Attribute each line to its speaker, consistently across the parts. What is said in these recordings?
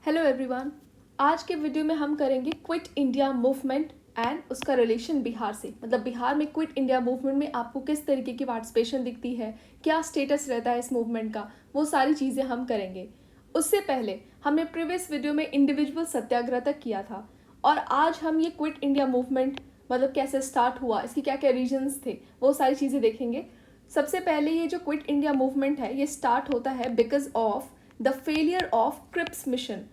Speaker 1: Hello everyone. आज के video में हम करेंगे क्विट इंडिया मूवमेंट एंड उसका रिलेशन बिहार से। मतलब बिहार में क्विट इंडिया मूवमेंट में आपको किस तरीके की पार्टिसिपेशन दिखती है, क्या स्टेटस रहता है इस मूवमेंट का, वो सारी चीज़ें हम करेंगे। उससे पहले हमने प्रीवियस वीडियो में इंडिविजुअल सत्याग्रह तक किया था और आज हम ये क्विट इंडिया मूवमेंट मतलब कैसे स्टार्ट हुआ, इसकी क्या क्या रीजंस थे, वो सारी चीज़ें देखेंगे। सबसे पहले ये जो क्विट इंडिया मूवमेंट है ये स्टार्ट होता है because of the failure of Cripps mission.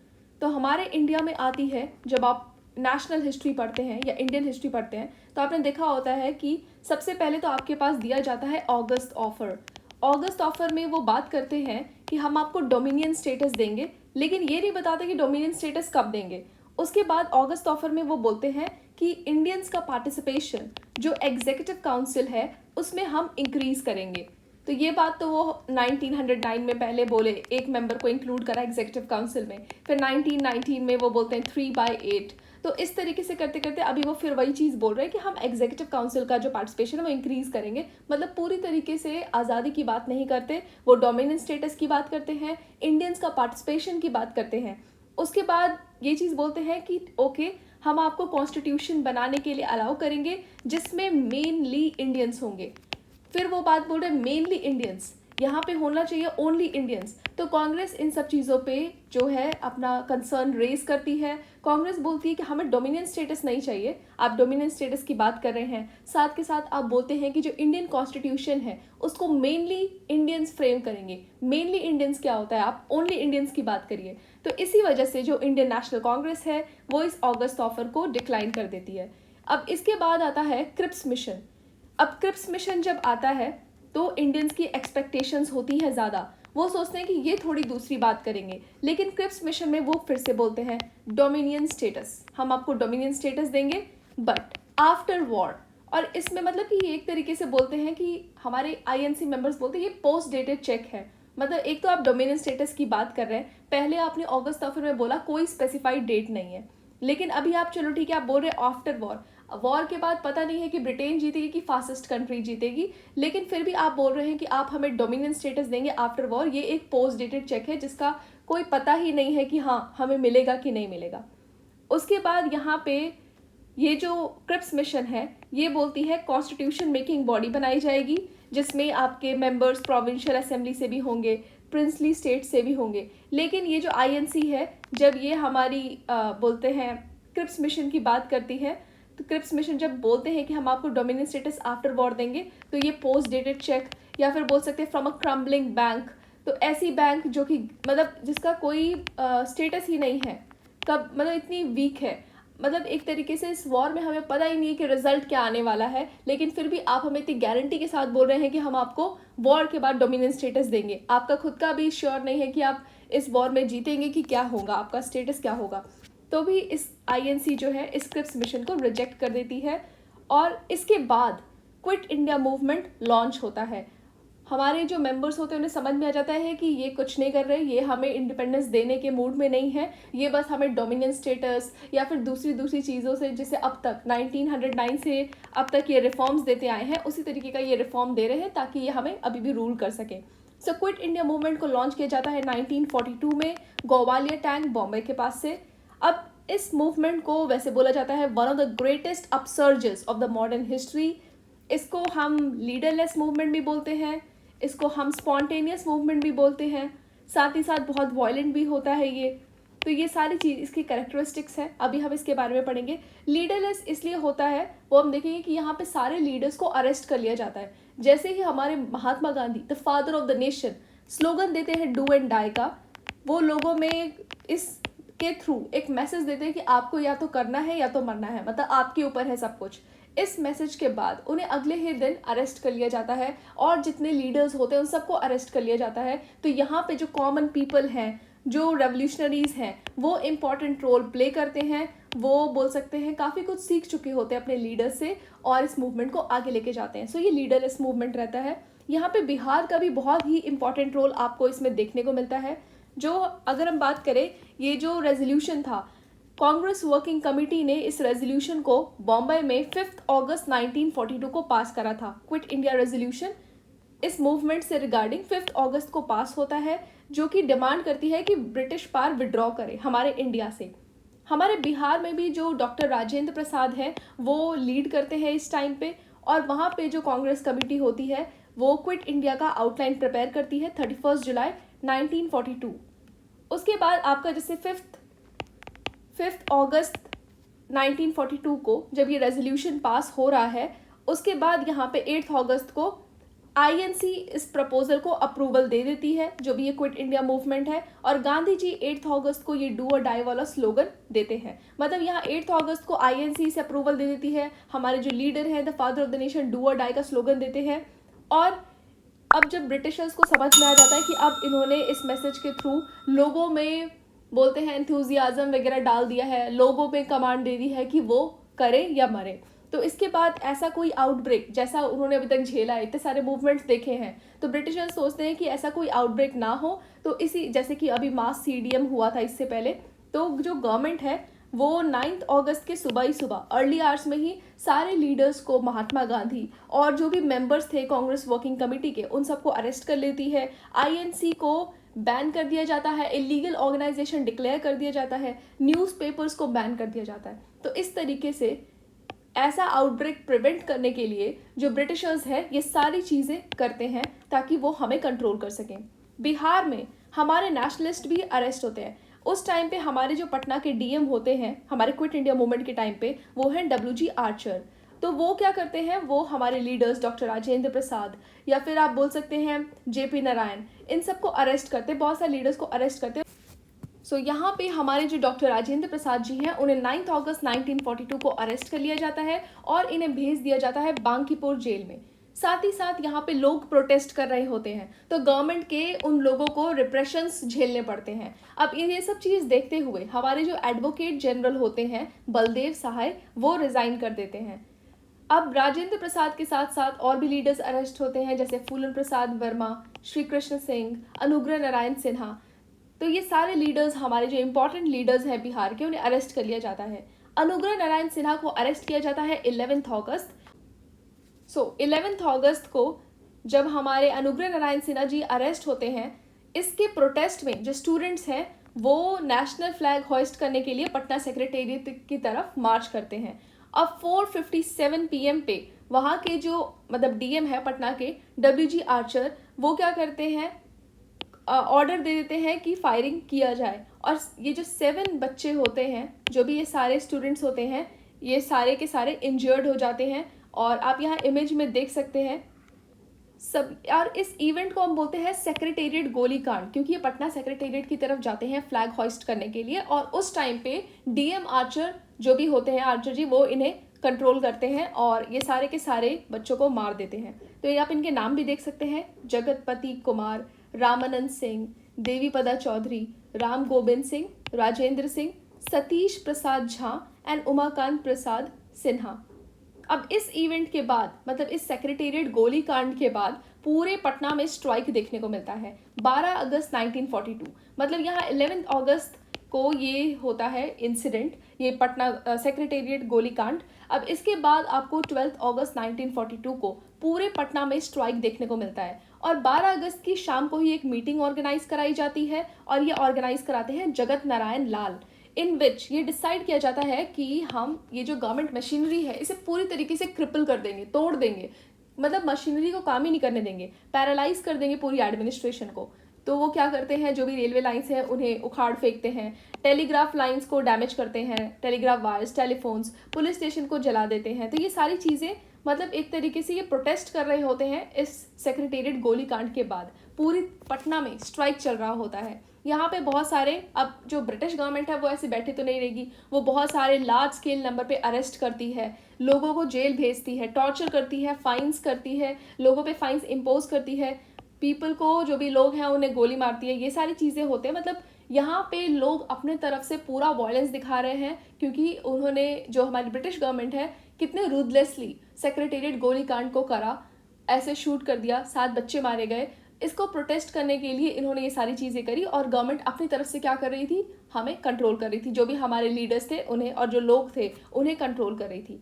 Speaker 1: तो हमारे इंडिया में आती है, जब आप नेशनल हिस्ट्री पढ़ते हैं या इंडियन हिस्ट्री पढ़ते हैं तो आपने देखा होता है कि सबसे पहले तो आपके पास दिया जाता है ऑगस्ट ऑफर। ऑगस्ट ऑफर में वो बात करते हैं कि हम आपको डोमिनियन स्टेटस देंगे, लेकिन ये नहीं बताते कि डोमिनियन स्टेटस कब देंगे। उसके बाद ऑगस्ट ऑफर में वो बोलते हैं कि इंडियंस का पार्टिसिपेशन जो एग्जीक्यूटिव काउंसिल है उसमें हम इंक्रीज करेंगे। तो ये बात तो वो 1909 में पहले बोले, एक मेंबर को इंक्लूड करा एग्जीक्यूटिव काउंसिल में। फिर 1919 में वो बोलते हैं 3/8। तो इस तरीके से करते करते अभी वो फिर वही चीज़ बोल रहे हैं कि हम एग्जीक्यूटिव काउंसिल का जो पार्टिसिपेशन है वो इंक्रीज करेंगे। मतलब पूरी तरीके से आज़ादी की बात नहीं करते, वो डोमिनेंट स्टेटस की बात करते हैं, इंडियंस का पार्टिसिपेशन की बात करते हैं। उसके बाद ये चीज़ बोलते हैं कि ओके, हम आपको कॉन्स्टिट्यूशन बनाने के लिए अलाउ करेंगे जिसमें मेनली इंडियंस होंगे। फिर वो बात बोल रहे हैं मेनली इंडियंस, यहाँ पे होना चाहिए ओनली इंडियंस। तो कांग्रेस इन सब चीज़ों पे जो है अपना कंसर्न रेज करती है। कांग्रेस बोलती है कि हमें डोमिनेंट स्टेटस नहीं चाहिए। आप डोमिनेंट स्टेटस की बात कर रहे हैं, साथ के साथ आप बोलते हैं कि जो इंडियन कॉन्स्टिट्यूशन है उसको मेनली इंडियंस फ्रेम करेंगे। मेनली इंडियंस क्या होता है, आप ओनली इंडियंस की बात करिए। तो इसी वजह से जो इंडियन नेशनल कांग्रेस है वो इस ऑगस्ट ऑफर को डिक्लाइन कर देती है। अब इसके बाद आता है क्रिप्स मिशन। अब क्रिप्स मिशन जब आता है तो इंडियंस की एक्सपेक्टेशंस होती हैं ज़्यादा, वो सोचते हैं कि ये थोड़ी दूसरी बात करेंगे। लेकिन क्रिप्स मिशन में वो फिर से बोलते हैं डोमिनियन स्टेटस, हम आपको डोमिनियन स्टेटस देंगे बट आफ्टर वॉर। और इसमें मतलब कि ये एक तरीके से बोलते हैं कि हमारे आईएनसी मेंबर्स बोलते हैं ये पोस्ट डेटेड चेक है। मतलब एक तो आप डोमिनियन स्टेटस की बात कर रहे हैं, पहले आपने अगस्त ऑफर में बोला कोई स्पेसिफाइड डेट नहीं है, लेकिन अभी आप चलो ठीक है आप बोल रहे हैं आफ्टर वॉर। वॉर के बाद पता नहीं है कि ब्रिटेन जीतेगी कि फासिस्ट कंट्री जीतेगी, लेकिन फिर भी आप बोल रहे हैं कि आप हमें डोमिनियन स्टेटस देंगे आफ्टर वॉर। ये एक पोस्ट डेटेड चेक है जिसका कोई पता ही नहीं है कि हाँ हमें मिलेगा कि नहीं मिलेगा। उसके बाद यहाँ पे ये जो क्रिप्स मिशन है ये बोलती है कॉन्स्टिट्यूशन मेकिंग बॉडी बनाई जाएगी जिसमें आपके मेंबर्स प्रोविंशियल असेंबली से भी होंगे, प्रिंसली स्टेट से भी होंगे। लेकिन ये जो आईएनसी है जब ये हमारी बोलते हैं क्रिप्स मिशन की बात करती है, तो क्रिप्स मिशन जब बोलते हैं कि हम आपको डोमिनियन स्टेटस आफ्टर वॉर देंगे, तो ये पोस्ट डेटेड चेक या फिर बोल सकते हैं फ्रॉम अ क्रम्बलिंग बैंक। तो ऐसी बैंक जो कि मतलब जिसका कोई स्टेटस ही नहीं है, कब मतलब इतनी वीक है, मतलब एक तरीके से इस वॉर में हमें पता ही नहीं है कि रिजल्ट क्या आने वाला है, लेकिन फिर भी आप हमें इतनी गारंटी के साथ बोल रहे हैं कि हम आपको वॉर के बाद डोमिनियन स्टेटस देंगे। आपका खुद का भी श्योर नहीं है कि आप इस वॉर में जीतेंगे कि क्या होगा, आपका स्टेटस क्या होगा। तो भी इस आईएनसी जो है इस क्रिप्स मिशन को रिजेक्ट कर देती है और इसके बाद क्विट इंडिया मूवमेंट लॉन्च होता है। हमारे जो मेंबर्स होते हैं उन्हें समझ में आ जाता है कि ये कुछ नहीं कर रहे, ये हमें इंडिपेंडेंस देने के मूड में नहीं है, ये बस हमें डोमिनियन स्टेटस या फिर दूसरी चीज़ों से, जैसे अब तक 1909 से अब तक ये रिफॉर्म्स देते आए हैं उसी तरीके का ये रिफॉर्म दे रहे हैं ताकि ये हमें अभी भी रूल कर सके। सो क्विट इंडिया मूवमेंट को लॉन्च किया जाता है 1942 में ग्वालियर टैंक बॉम्बे के पास से। अब इस मूवमेंट को वैसे बोला जाता है one of the greatest upsurges of the modern history. इसको हम लीडरलेस मूवमेंट भी बोलते हैं, इसको हम स्पॉन्टेनियस मूवमेंट भी बोलते हैं, साथ ही साथ बहुत वायलेंट भी होता है ये। तो ये सारी चीज़ इसकी कैरेक्टरिस्टिक्स हैं, अभी हम इसके बारे में पढ़ेंगे। लीडरलेस इसलिए होता है, वो हम देखेंगे कि यहाँ पे सारे लीडर्स को अरेस्ट कर लिया जाता है। जैसे ही हमारे Mahatma Gandhi the father of the nation slogan देते हैं डू एंड डाई का, वो लोगों में इस के थ्रू एक मैसेज देते हैं कि आपको या तो करना है या तो मरना है, मतलब आपके ऊपर है सब कुछ। इस मैसेज के बाद उन्हें अगले ही दिन अरेस्ट कर लिया जाता है और जितने लीडर्स होते हैं उन सबको अरेस्ट कर लिया जाता है। तो यहाँ पे जो कॉमन पीपल हैं, जो रेवोल्यूशनरीज हैं, वो इम्पॉर्टेंट रोल प्ले करते हैं। वो बोल सकते हैं काफ़ी कुछ सीख चुके होते हैं अपने लीडर से और इस मूवमेंट को आगे लेके जाते हैं। सो ये लीडरलेस मूवमेंट रहता है। यहाँ पे बिहार का भी बहुत ही इंपॉर्टेंट रोल आपको इसमें देखने को मिलता है। जो अगर हम बात करें, ये जो रेजोल्यूशन था, कांग्रेस वर्किंग कमेटी ने इस रेजोल्यूशन को बॉम्बे में 5 अगस्त 1942 को पास करा था। क्विट इंडिया रेजोल्यूशन इस मूवमेंट से रिगार्डिंग 5 अगस्त को पास होता है, जो कि डिमांड करती है कि ब्रिटिश पावर विड्रॉ करे हमारे इंडिया से। हमारे बिहार में भी जो डॉक्टर राजेंद्र प्रसाद है वो लीड करते हैं इस टाइम पे, और वहाँ पे जो कांग्रेस कमेटी होती है वो क्विट इंडिया का आउटलाइन प्रिपेयर करती है 31 जुलाई 1942। उसके बाद आपका जैसे 5 अगस्त 1942 को जब ये रेजोल्यूशन पास हो रहा है, उसके बाद यहाँ पे 8 अगस्त को आईएनसी इस प्रपोजल को अप्रूवल दे देती है, जो भी ये क्विट इंडिया मूवमेंट है, और गांधी जी 8 अगस्त को ये डू और डाई वाला स्लोगन देते हैं। मतलब यहाँ 8 अगस्त को आईएनसी से अप्रूवल दे देती है, हमारे जो लीडर हैं the father of the nation do और डाई का स्लोगन देते हैं। और अब जब ब्रिटिशर्स को समझ में आ जाता है कि अब इन्होंने इस मैसेज के थ्रू लोगों में बोलते हैं एंथुजियाज्म वगैरह डाल दिया है, लोगों में कमांड दे दी है कि वो करें या मरे, तो इसके बाद ऐसा कोई आउटब्रेक जैसा उन्होंने अभी तक झेला है, इतने सारे मूवमेंट्स देखे हैं, तो ब्रिटिशर्स सोचते हैं कि ऐसा कोई आउटब्रेक ना हो। तो इसी जैसे कि अभी मास सीडीएम हुआ था इससे पहले, तो जो गवर्नमेंट है वो 9 अगस्त के सुबह ही सुबह अर्ली आवर्स में ही सारे लीडर्स को, महात्मा गांधी और जो भी मेंबर्स थे कांग्रेस वर्किंग कमेटी के, उन सबको अरेस्ट कर लेती है। आईएनसी को बैन कर दिया जाता है, इलीगल ऑर्गेनाइजेशन डिक्लेयर कर दिया जाता है, न्यूज़पेपर्स को बैन कर दिया जाता है। तो इस तरीके से ऐसा आउटब्रेक प्रिवेंट करने के लिए जो ब्रिटिशर्स है ये सारी चीज़ें करते हैं ताकि वो हमें कंट्रोल कर सकें। बिहार में हमारे नेशनलिस्ट भी अरेस्ट होते हैं। उस टाइम पे हमारे जो पटना के डीएम होते हैं हमारे क्विट इंडिया मूवमेंट के टाइम पे, वो हैं WG आर्चर। तो वो क्या करते हैं, वो हमारे लीडर्स डॉक्टर राजेंद्र प्रसाद या फिर आप बोल सकते हैं JP नारायण, इन सबको अरेस्ट करते हैं, बहुत सारे लीडर्स को अरेस्ट करते हैं। सो यहाँ पे हमारे जो डॉक्टर राजेंद्र प्रसाद जी हैं उन्हें 9 अगस्त 1942 को अरेस्ट कर लिया जाता है और इन्हें भेज दिया जाता है बांकीपुर जेल में। साथ ही साथ यहाँ पे लोग प्रोटेस्ट कर रहे होते हैं, तो गवर्नमेंट के उन लोगों को रिप्रेशंस झेलने पड़ते हैं। अब ये सब चीज़ देखते हुए हमारे जो एडवोकेट जनरल होते हैं बलदेव सहाय, वो रिज़ाइन कर देते हैं। अब राजेंद्र प्रसाद के साथ साथ और भी लीडर्स अरेस्ट होते हैं, जैसे फूलन प्रसाद वर्मा, श्री कृष्ण सिंह, अनुग्रह नारायण सिन्हा। तो ये सारे लीडर्स, हमारे जो इंपॉर्टेंट लीडर्स हैं बिहार के, उन्हें अरेस्ट कर लिया जाता है। अनुग्रह नारायण सिन्हा को अरेस्ट किया जाता है 11 अगस्त। 11 अगस्त को जब हमारे अनुग्रह नारायण सिन्हा जी अरेस्ट होते हैं, इसके प्रोटेस्ट में जो स्टूडेंट्स हैं वो नेशनल फ्लैग होइस्ट करने के लिए पटना सेक्रेटेरिएट की तरफ मार्च करते हैं। अब 4:57 PM पे वहाँ के जो मतलब डीएम है पटना के WG आर्चर, वो क्या करते हैं, ऑर्डर दे देते हैं कि फायरिंग किया जाए। और ये जो 7 बच्चे होते हैं, जो भी ये सारे स्टूडेंट्स होते हैं, ये सारे के सारे इंजर्ड हो जाते हैं। और आप यहाँ इमेज में देख सकते हैं सब। और इस इवेंट को हम बोलते हैं सेक्रेटेरिएट गोलीकांड, क्योंकि ये पटना सेक्रेटेरिएट की तरफ जाते हैं फ्लैग होइस्ट करने के लिए, और उस टाइम पे DM आर्चर जो भी होते हैं, आर्चर जी, वो इन्हें कंट्रोल करते हैं और ये सारे के सारे बच्चों को मार देते हैं। तो ये आप इनके नाम भी देख सकते हैं, जगतपति कुमार, रामानंद सिंह, देवीपदा चौधरी, राम गोविंद सिंह, राजेंद्र सिंह, सतीश प्रसाद झा एंड उमाकांत प्रसाद सिन्हा। अब इस इवेंट के बाद, मतलब इस सेक्रेटेरिएट गोलीकांड के बाद, पूरे पटना में स्ट्राइक देखने को मिलता है 12 अगस्त 1942। मतलब यहाँ 11 अगस्त को ये होता है इंसिडेंट, ये पटना सेक्रेटेरिएट गोलीकांड। अब इसके बाद आपको 12 अगस्त 1942 को पूरे पटना में स्ट्राइक देखने को मिलता है, और 12 अगस्त की शाम को ही एक मीटिंग ऑर्गेनाइज कराई जाती है, और ये ऑर्गेनाइज कराते हैं जगत नारायण लाल, इन विच ये डिसाइड किया जाता है कि हम ये जो गवर्नमेंट मशीनरी है इसे पूरी तरीके से क्रिपल कर देंगे, तोड़ देंगे, मतलब मशीनरी को काम ही नहीं करने देंगे, पैरालाइज कर देंगे पूरी एडमिनिस्ट्रेशन को। तो वो क्या करते हैं, जो भी रेलवे लाइंस हैं उन्हें उखाड़ फेंकते हैं, टेलीग्राफ लाइंस को डैमेज करते हैं, telegraph wires, telephones, police station को जला देते हैं। तो ये सारी चीज़ें, मतलब एक तरीके से ये प्रोटेस्ट कर रहे होते हैं इस सेक्रेटेरिएट गोलीकांड के बाद। पूरी पटना में स्ट्राइक चल रहा होता है। यहाँ पे बहुत सारे, अब जो ब्रिटिश गवर्नमेंट है वो ऐसे बैठे तो नहीं रहेगी, वो बहुत सारे लार्ज स्केल नंबर पे अरेस्ट करती है, लोगों को जेल भेजती है, टॉर्चर करती है, फाइन्स करती है, लोगों पे फाइन्स इम्पोज करती है, पीपल को, जो भी लोग हैं उन्हें गोली मारती है। ये सारी चीज़ें होते हैं। मतलब यहाँ पे लोग अपने तरफ से पूरा वायलेंस दिखा रहे हैं, क्योंकि उन्होंने, जो हमारी ब्रिटिश गवर्नमेंट है, कितने रूथलेसली सेक्रेटेरिएट गोलीकांड को करा, ऐसे शूट कर दिया, 7 बच्चे मारे गए। इसको प्रोटेस्ट करने के लिए इन्होंने ये सारी चीज़ें करी, और गवर्नमेंट अपनी तरफ से क्या कर रही थी, हमें कंट्रोल कर रही थी, जो भी हमारे लीडर्स थे उन्हें, और जो लोग थे उन्हें कंट्रोल कर रही थी।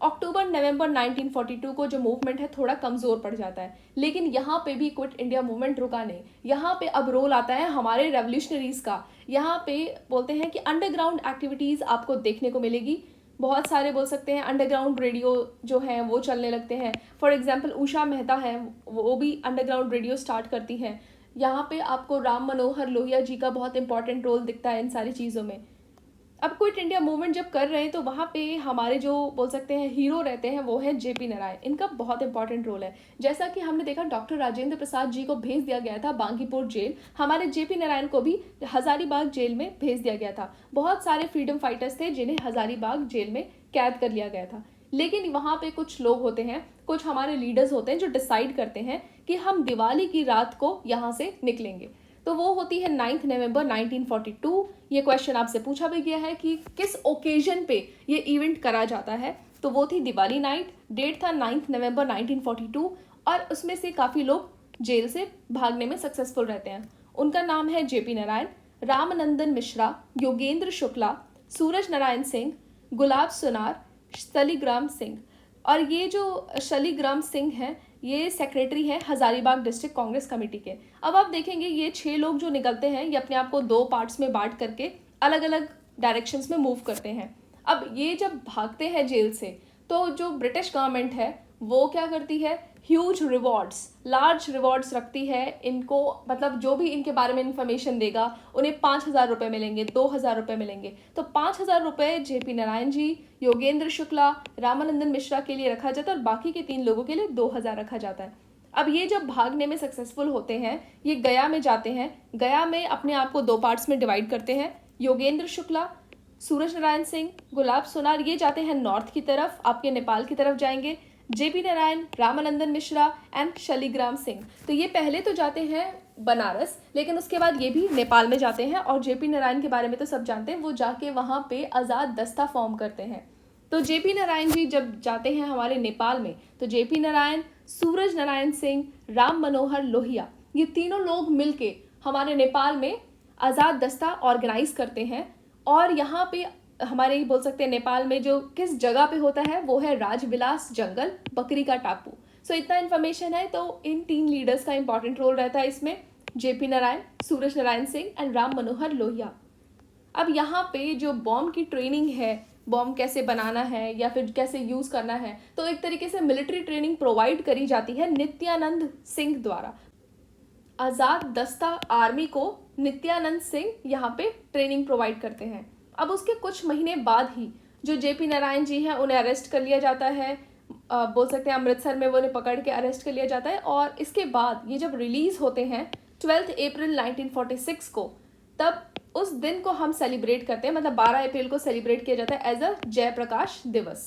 Speaker 1: अक्टूबर नवंबर 1942 को जो मूवमेंट है थोड़ा कमज़ोर पड़ जाता है, लेकिन यहाँ पे भी क्विट इंडिया मूवमेंट रुका नहीं। यहाँ पे अब रोल आता है हमारे रेवोल्यूशनरीज़ का। यहाँ पे बोलते हैं कि अंडरग्राउंड एक्टिविटीज़ आपको देखने को मिलेगी। बहुत सारे बोल सकते हैं अंडरग्राउंड रेडियो जो हैं वो चलने लगते हैं। फॉर एग्जांपल उषा मेहता हैं, वो भी अंडरग्राउंड रेडियो स्टार्ट करती हैं। यहाँ पे आपको राम मनोहर लोहिया जी का बहुत इंपॉर्टेंट रोल दिखता है इन सारी चीज़ों में। अब क्विट इंडिया मूवमेंट जब कर रहे हैं तो वहाँ पे हमारे जो बोल सकते हैं हीरो रहते हैं वो है जेपी नारायण। इनका बहुत इंपॉर्टेंट रोल है। जैसा कि हमने देखा डॉक्टर राजेंद्र प्रसाद जी को भेज दिया गया था बांकीपुर जेल, हमारे जेपी नारायण को भी हजारीबाग जेल में भेज दिया गया था। बहुत सारे फ्रीडम फाइटर्स थे जिन्हें हजारीबाग जेल में कैद कर लिया गया था। लेकिन वहाँ पे कुछ लोग होते हैं, कुछ हमारे लीडर्स होते हैं जो डिसाइड करते हैं कि हम दिवाली की रात को यहाँ से निकलेंगे। तो वो होती है 9 नवंबर 1942। ये क्वेश्चन आपसे पूछा भी गया है कि किस ओकेजन पे ये इवेंट करा जाता है, तो वो थी दिवाली नाइट। डेट था 9 नवंबर 1942 और उसमें से काफ़ी लोग जेल से भागने में सक्सेसफुल रहते हैं। उनका नाम है जेपी नारायण, रामनंदन मिश्रा, योगेंद्र शुक्ला, सूरज नारायण सिंह, गुलाब सुनार, शलिग्राम सिंह। और ये जो शलिग्राम सिंह हैं ये सेक्रेटरी है हजारीबाग डिस्ट्रिक्ट कांग्रेस कमेटी के। अब आप देखेंगे ये 6 लोग जो निकलते हैं ये अपने आप को 2 पार्ट्स में बांट करके अलग अलग डायरेक्शंस में मूव करते हैं। अब ये जब भागते हैं जेल से तो जो ब्रिटिश गवर्नमेंट है वो क्या करती है, ह्यूज रिवॉर्ड्स, लार्ज रिवॉर्ड्स रखती है इनको। मतलब जो भी इनके बारे में इंफॉर्मेशन देगा उन्हें 5,000 रुपये मिलेंगे, 2,000 रुपये मिलेंगे। तो 5,000 रुपये जेपी नारायण जी, योगेंद्र शुक्ला, रामानंदन मिश्रा के लिए रखा जाता है और बाकी के 3 लोगों के लिए 2,000 रखा जाता है। अब ये जब भागने में सक्सेसफुल होते हैं ये गया में जाते हैं। गया में अपने आप को 2 पार्ट्स में डिवाइड करते हैं। योगेंद्र शुक्ला, सूरज नारायण सिंह, गुलाब सोनार ये जाते हैं नॉर्थ की तरफ, आपके नेपाल की तरफ जाएंगे। जेपी नारायण, रामानंदन मिश्रा एंड शलिग्राम सिंह, तो ये पहले तो जाते हैं बनारस, लेकिन उसके बाद ये भी नेपाल में जाते हैं। और जेपी नारायण के बारे में तो सब जानते हैं, वो जाके वहाँ पे आज़ाद दस्ता फॉर्म करते हैं। तो जेपी नारायण जी जब जाते हैं हमारे नेपाल में तो जेपी नारायण, सूरज नारायण सिंह, राम मनोहर लोहिया ये तीनों लोग मिलके हमारे नेपाल में आज़ाद दस्ता ऑर्गेनाइज करते हैं। और यहाँ पे हमारे ही बोल सकते हैं नेपाल में जो किस जगह पे होता है वो है राजविलास जंगल, बकरी का टापू। सो इतना इन्फॉर्मेशन है। तो इन 3 लीडर्स का इंपॉर्टेंट रोल रहता है इसमें, जेपी नारायण, सूरज नारायण सिंह एंड राम मनोहर लोहिया। अब यहाँ पे जो बॉम्ब की ट्रेनिंग है, बॉम्ब कैसे बनाना है या फिर कैसे यूज़ करना है, तो एक तरीके से मिलिट्री ट्रेनिंग प्रोवाइड करी जाती है नित्यानंद सिंह द्वारा। आज़ाद दस्ता आर्मी को नित्यानंद सिंह यहाँ पे ट्रेनिंग प्रोवाइड करते हैं। अब उसके कुछ महीने बाद ही जो जेपी नारायण जी हैं उन्हें अरेस्ट कर लिया जाता है। बोल सकते हैं अमृतसर में वो उन्हें पकड़ के अरेस्ट कर लिया जाता है। और इसके बाद ये जब रिलीज़ होते हैं 12 अप्रैल 1946 को, तब उस दिन को हम सेलिब्रेट करते हैं, मतलब 12 अप्रैल को सेलिब्रेट किया जाता है एज अ जयप्रकाश दिवस।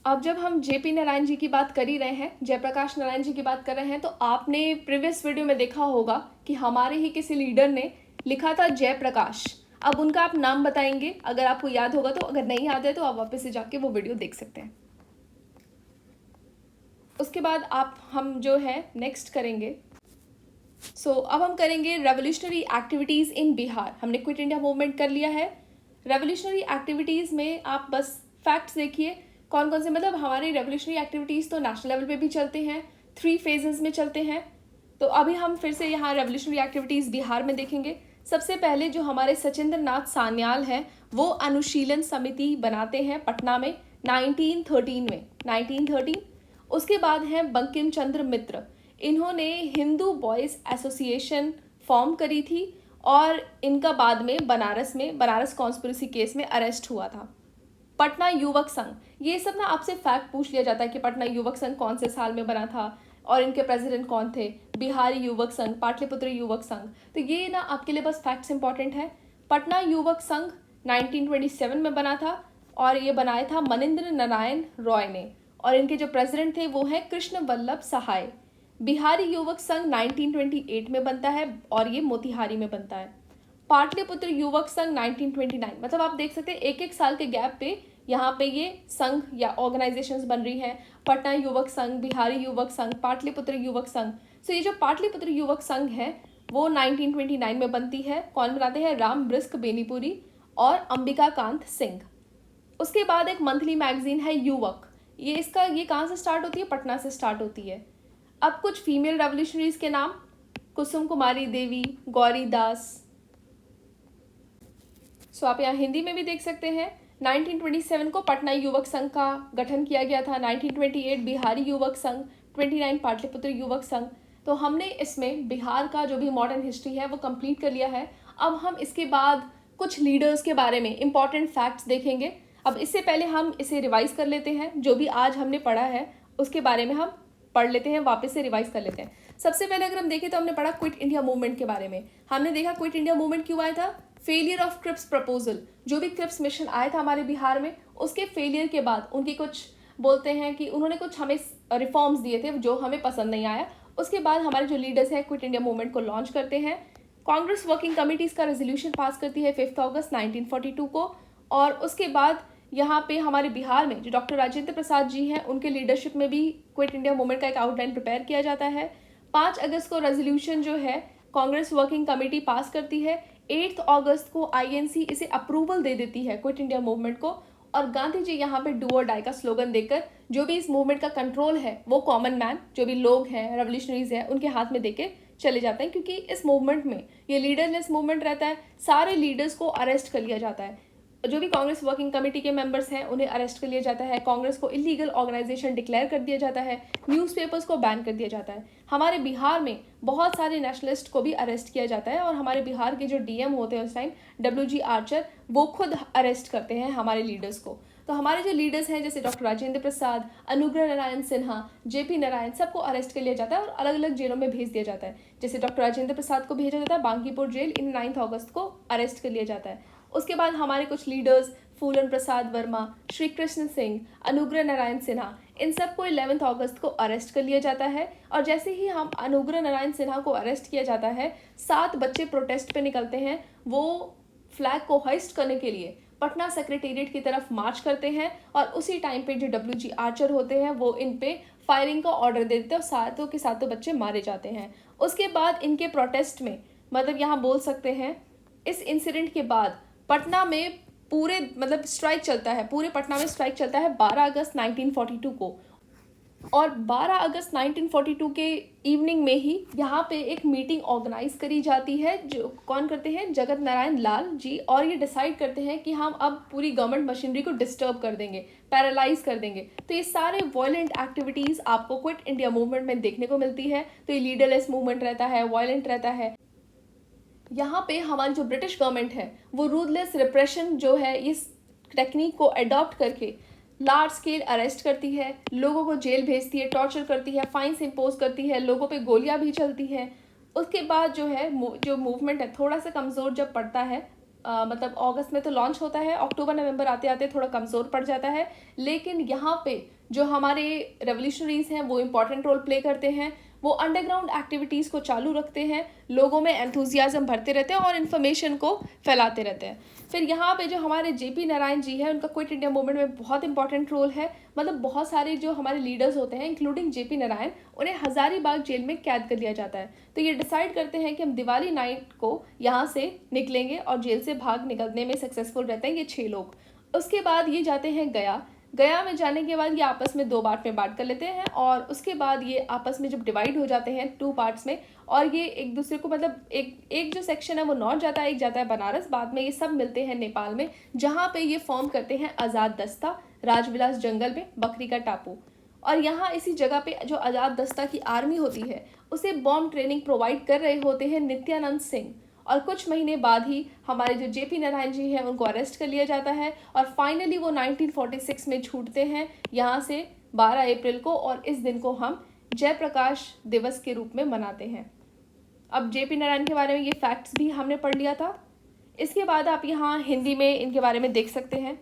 Speaker 1: अब जब हम जेपी नारायण जी की बात कर ही रहे हैं, जयप्रकाश नारायण जी की बात कर रहे हैं, तो आपने प्रीवियस वीडियो में देखा होगा कि हमारे ही किसी लीडर ने लिखा था जयप्रकाश। अब उनका आप नाम बताएंगे अगर आपको याद होगा तो, अगर नहीं याद है तो आप वापस से जाके वो वीडियो देख सकते हैं। उसके बाद हम जो है नेक्स्ट करेंगे। अब हम करेंगे रेवोल्यूशनरी एक्टिविटीज़ इन बिहार। हमने क्विट इंडिया मूवमेंट कर लिया है। रेवोल्यूशनरी एक्टिविटीज़ में आप बस फैक्ट्स देखिए कौन कौन से, मतलब हमारी रेवोल्यूशनरी एक्टिविटीज़ तो नेशनल लेवल पे भी चलते हैं, 3 फेजेस में चलते हैं। तो अभी हम फिर से यहाँ रेवोल्यूशनरी एक्टिविटीज़ बिहार में देखेंगे। सबसे पहले जो हमारे सचिंद्र नाथ सान्याल हैं वो अनुशीलन समिति बनाते हैं पटना में 1913 में। उसके बाद हैं बंकिम चंद्र मित्र, इन्होंने हिंदू बॉयज़ एसोसिएशन फॉर्म करी थी और इनका बाद में बनारस कॉन्स्पिरेसी केस में अरेस्ट हुआ था। पटना युवक संघ, ये सब ना आपसे फैक्ट पूछ लिया जाता है कि पटना युवक संघ कौन से साल में बना था और इनके प्रेसिडेंट कौन थे। बिहारी युवक संघ, पाटलिपुत्र युवक संघ, तो ये ना आपके लिए बस फैक्ट्स इंपॉर्टेंट है। पटना युवक संघ 1927 में बना था और ये बनाया था मनिंद्र नारायण रॉय ने, और इनके जो प्रेसिडेंट थे वो हैं कृष्ण वल्लभ सहाय। बिहारी युवक संघ 1928 में बनता है और ये मोतिहारी में बनता है। पाटलिपुत्र युवक संघ 1929, मतलब आप देख सकते हैं एक एक साल के गैप पे यहाँ पे ये संघ या ऑर्गेनाइजेशंस बन रही हैं। पटना युवक संघ, बिहारी युवक संघ, पाटलिपुत्र युवक संघ। सो ये जो पाटलिपुत्र युवक संघ है वो 1929 में बनती है। कौन बनाते हैं? राम ब्रिस्क बेनीपुरी और अंबिका कांत सिंह। उसके बाद एक मंथली मैगजीन है युवक, ये कहाँ से स्टार्ट होती है? पटना से स्टार्ट होती है। अब कुछ फीमेल रेवोल्यूशनरीज के नाम, कुसुम कुमारी देवी, गौरी दास। सो आप यहाँ हिंदी में भी देख सकते हैं। 1927 को पटना युवक संघ का गठन किया गया था, 1928 बिहारी युवक संघ, 29 पाटलिपुत्र युवक संघ। तो हमने इसमें बिहार का जो भी मॉडर्न हिस्ट्री है वो कंप्लीट कर लिया है। अब हम इसके बाद कुछ लीडर्स के बारे में इंपॉर्टेंट फैक्ट्स देखेंगे। अब इससे पहले हम इसे रिवाइज कर लेते हैं, जो भी आज हमने पढ़ा है उसके बारे में हम पढ़ लेते हैं, वापस से रिवाइज कर लेते हैं। सबसे पहले अगर हम देखें तो हमने पढ़ा क्विट इंडिया मूवमेंट के बारे में। हमने देखा क्विट इंडिया मूवमेंट क्यों आया था? फेलियर ऑफ क्रिप्स प्रपोजल, जो भी क्रिप्स मिशन आया था हमारे बिहार में, उसके फेलियर के बाद उनकी कुछ बोलते हैं कि उन्होंने कुछ हमें रिफॉर्म्स दिए थे जो हमें पसंद नहीं आया। उसके बाद हमारे जो लीडर्स हैं क्विट इंडिया मूवमेंट को लॉन्च करते हैं। कांग्रेस वर्किंग कमेटी इसका रेजोल्यूशन पास करती है 5 अगस्त 1942 को। और उसके बाद यहाँ पे हमारे बिहार में जो डॉक्टर राजेंद्र प्रसाद जी हैं उनके लीडरशिप में भी क्विट इंडिया मूवमेंट का एक आउटलाइन प्रिपेयर किया जाता है। 5 अगस्त को रेजोल्यूशन जो है कांग्रेस वर्किंग कमेटी पास करती है। 8 अगस्त को आईएनसी इसे अप्रूवल दे देती है क्विट इंडिया मूवमेंट को। और गांधी जी यहाँ पे डू और डाई का स्लोगन देकर जो भी इस मूवमेंट का कंट्रोल है वो कॉमन मैन, जो भी लोग हैं रेवोल्यूशनरीज हैं, उनके हाथ में देके चले जाते हैं। क्योंकि इस मूवमेंट में ये लीडरलेस मूवमेंट रहता है, सारे लीडर्स को अरेस्ट कर लिया जाता है। जो भी कांग्रेस वर्किंग कमेटी के मेंबर्स हैं उन्हें अरेस्ट कर लिया जाता है। कांग्रेस को इलीगल ऑर्गेनाइजेशन डिक्लेयर कर दिया जाता है। न्यूज़पेपर्स को बैन कर दिया जाता है। हमारे बिहार में बहुत सारे नेशनलिस्ट को भी अरेस्ट किया जाता है। और हमारे बिहार के जो डीएम होते हैं उस टाइम WG आर्चर, वो खुद अरेस्ट करते हैं हमारे लीडर्स को। तो हमारे जो लीडर्स हैं जैसे डॉक्टर राजेंद्र प्रसाद, अनुग्रह नारायण सिन्हा, JP नारायण, सबको अरेस्ट कर लिया जाता है और अलग अलग जेलों में भेज दिया जाता है। जैसे डॉक्टर राजेंद्र प्रसाद को भेजा जाता है बांकीपुर जेल, इन 9 अगस्त को अरेस्ट कर लिया जाता है। उसके बाद हमारे कुछ लीडर्स फूलन प्रसाद वर्मा, श्री कृष्ण सिंह, अनुग्रह नारायण सिन्हा, इन सबको 11 अगस्त को अरेस्ट कर लिया जाता है। और जैसे ही हम अनुग्रह नारायण सिन्हा को अरेस्ट किया जाता है, 7 बच्चे प्रोटेस्ट पे निकलते हैं। वो फ्लैग को होइस्ट करने के लिए पटना सेक्रेटेरिएट की तरफ मार्च करते हैं। और उसी टाइम पे जो WG आर्चर होते हैं वो इन पे फायरिंग का ऑर्डर दे देते हैं और सातों के सातों बच्चे मारे जाते हैं। उसके बाद इनके प्रोटेस्ट में, मतलब यहाँ बोल सकते हैं इस इंसिडेंट के बाद पटना में पूरे मतलब स्ट्राइक चलता है, पूरे पटना में स्ट्राइक चलता है 12 अगस्त 1942 को। और 12 अगस्त 1942 के इवनिंग में ही यहाँ पे एक मीटिंग ऑर्गेनाइज करी जाती है। जो कौन करते हैं? जगत नारायण लाल जी। और ये डिसाइड करते हैं कि हम अब पूरी गवर्नमेंट मशीनरी को डिस्टर्ब कर देंगे, पैरालाइज कर देंगे। तो ये सारे वायलेंट एक्टिविटीज़ आपको क्विट इंडिया मूवमेंट में देखने को मिलती है। तो ये लीडरलेस मूवमेंट रहता है, वायलेंट रहता है। यहाँ पे हमारी जो ब्रिटिश गवर्नमेंट है वो रूथलेस रिप्रेशन जो है इस टेक्निक को अडॉप्ट करके लार्ज स्केल अरेस्ट करती है, लोगों को जेल भेजती है, टॉर्चर करती है, फाइन्स इम्पोज करती है, लोगों पे गोलियां भी चलती हैं। उसके बाद जो है जो मूवमेंट है थोड़ा सा कमज़ोर जब पड़ता है, मतलब अगस्त में तो लॉन्च होता है, अक्टूबर नवंबर आते आते थोड़ा कमज़ोर पड़ जाता है। लेकिन यहाँ पे जो हमारे रेवोल्यूशनरीज हैं वो इम्पॉर्टेंट रोल प्ले करते हैं। वो अंडरग्राउंड एक्टिविटीज़ को चालू रखते हैं, लोगों में एंथुजियाज्म भरते रहते हैं और इन्फॉर्मेशन को फैलाते रहते हैं। फिर यहाँ पे जो हमारे JP नारायण जी हैं उनका क्विट इंडिया मूवमेंट में बहुत इंपॉर्टेंट रोल है। मतलब बहुत सारे जो हमारे लीडर्स होते हैं इंक्लूडिंग JP नारायण, उन्हें हज़ारीबाग जेल में कैद कर लिया जाता है। तो ये डिसाइड करते हैं कि हम दिवाली नाइट को यहाँ से निकलेंगे और जेल से भाग निकलने में सक्सेसफुल रहते हैं ये 6 लोग। उसके बाद ये जाते हैं गया में जाने के बाद ये आपस में 2 पार्ट में बांट कर लेते हैं। और उसके बाद ये आपस में जब डिवाइड हो जाते हैं 2 पार्ट्स में, और ये एक दूसरे को मतलब एक जो सेक्शन है वो नॉर्थ जाता है, एक जाता है बनारस। बाद में ये सब मिलते हैं नेपाल में, जहाँ पे ये फॉर्म करते हैं आज़ाद दस्ता, राजविलास जंगल में, बकरी का टापू। और यहाँ इसी जगह पे जो आज़ाद दस्ता की आर्मी होती है उसे बॉम्ब ट्रेनिंग प्रोवाइड कर रहे होते हैं नित्यानंद सिंह। और कुछ महीने बाद ही हमारे जो JP नारायण जी हैं उनको अरेस्ट कर लिया जाता है। और फाइनली वो 1946 में छूटते हैं यहाँ से 12 अप्रैल को। और इस दिन को हम जयप्रकाश दिवस के रूप में मनाते हैं। अब JP नारायण के बारे में ये फैक्ट्स भी हमने पढ़ लिया था। इसके बाद आप यहाँ हिंदी में इनके बारे में देख सकते हैं।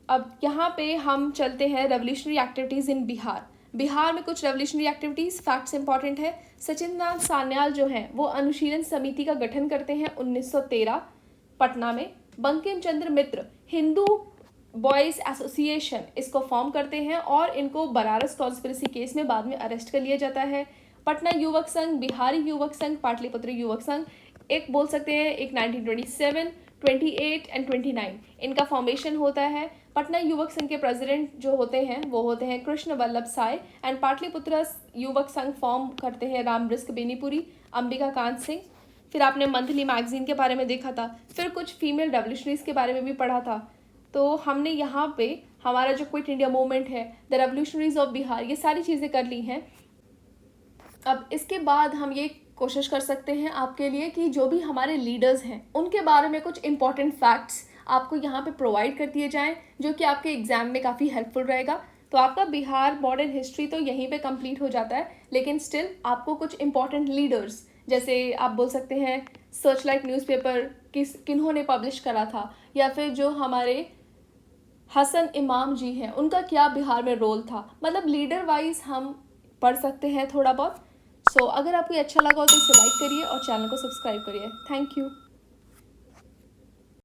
Speaker 1: अब यहाँ पे हम चलते हैं रेवोल्यूशनरी एक्टिविटीज़ इन बिहार में कुछ रेवोल्यूशनरी एक्टिविटीज़ फैक्ट्स इंपॉर्टेंट है। सचिंद्रनाथ सान्याल जो हैं वो अनुशीलन समिति का गठन करते हैं 1913 पटना में। बंकिम चंद्र मित्र हिंदू बॉयज़ एसोसिएशन इसको फॉर्म करते हैं और इनको बनारस कॉन्स्पिरेसी केस में बाद में अरेस्ट कर लिया जाता है। पटना युवक संघ, बिहारी युवक संघ, पाटलिपुत्र युवक संघ, एक बोल सकते हैं, एक 1927, 28 एंड 29 इनका फॉर्मेशन होता है। पटना युवक संघ के प्रेसिडेंट जो होते हैं वो होते हैं कृष्ण वल्लभ साय एंड पाटलिपुत्र युवक संघ फॉर्म करते हैं राम रिस्क बेनीपुरी, अंबिका कांत सिंह। फिर आपने मंथली मैगजीन के बारे में देखा था, फिर कुछ फीमेल रेवोल्यूशनरीज के बारे में भी पढ़ा था। तो हमने यहाँ पे हमारा जो क्विट इंडिया मूवमेंट है, द रेवोल्यूशनरीज ऑफ बिहार, ये सारी चीज़ें कर ली हैं। अब इसके बाद हम ये कोशिश कर सकते हैं आपके लिए कि जो भी हमारे लीडर्स हैं उनके बारे में कुछ इंपॉर्टेंट फैक्ट्स आपको यहाँ पे प्रोवाइड कर दिए जाएं, जो कि आपके एग्जाम में काफ़ी हेल्पफुल रहेगा। तो आपका बिहार मॉडर्न हिस्ट्री तो यहीं पे कंप्लीट हो जाता है, लेकिन स्टिल आपको कुछ इंपॉर्टेंट लीडर्स, जैसे आप बोल सकते हैं सर्चलाइट न्यूज़पेपर किन्होंने पब्लिश करा था, या फिर जो हमारे हसन इमाम जी हैं उनका क्या बिहार में रोल था, मतलब लीडर वाइज हम पढ़ सकते हैं थोड़ा बहुत। सो अगर आपको अच्छा लगा हो तो इसे लाइक करिए और चैनल को सब्सक्राइब करिए। Thank you.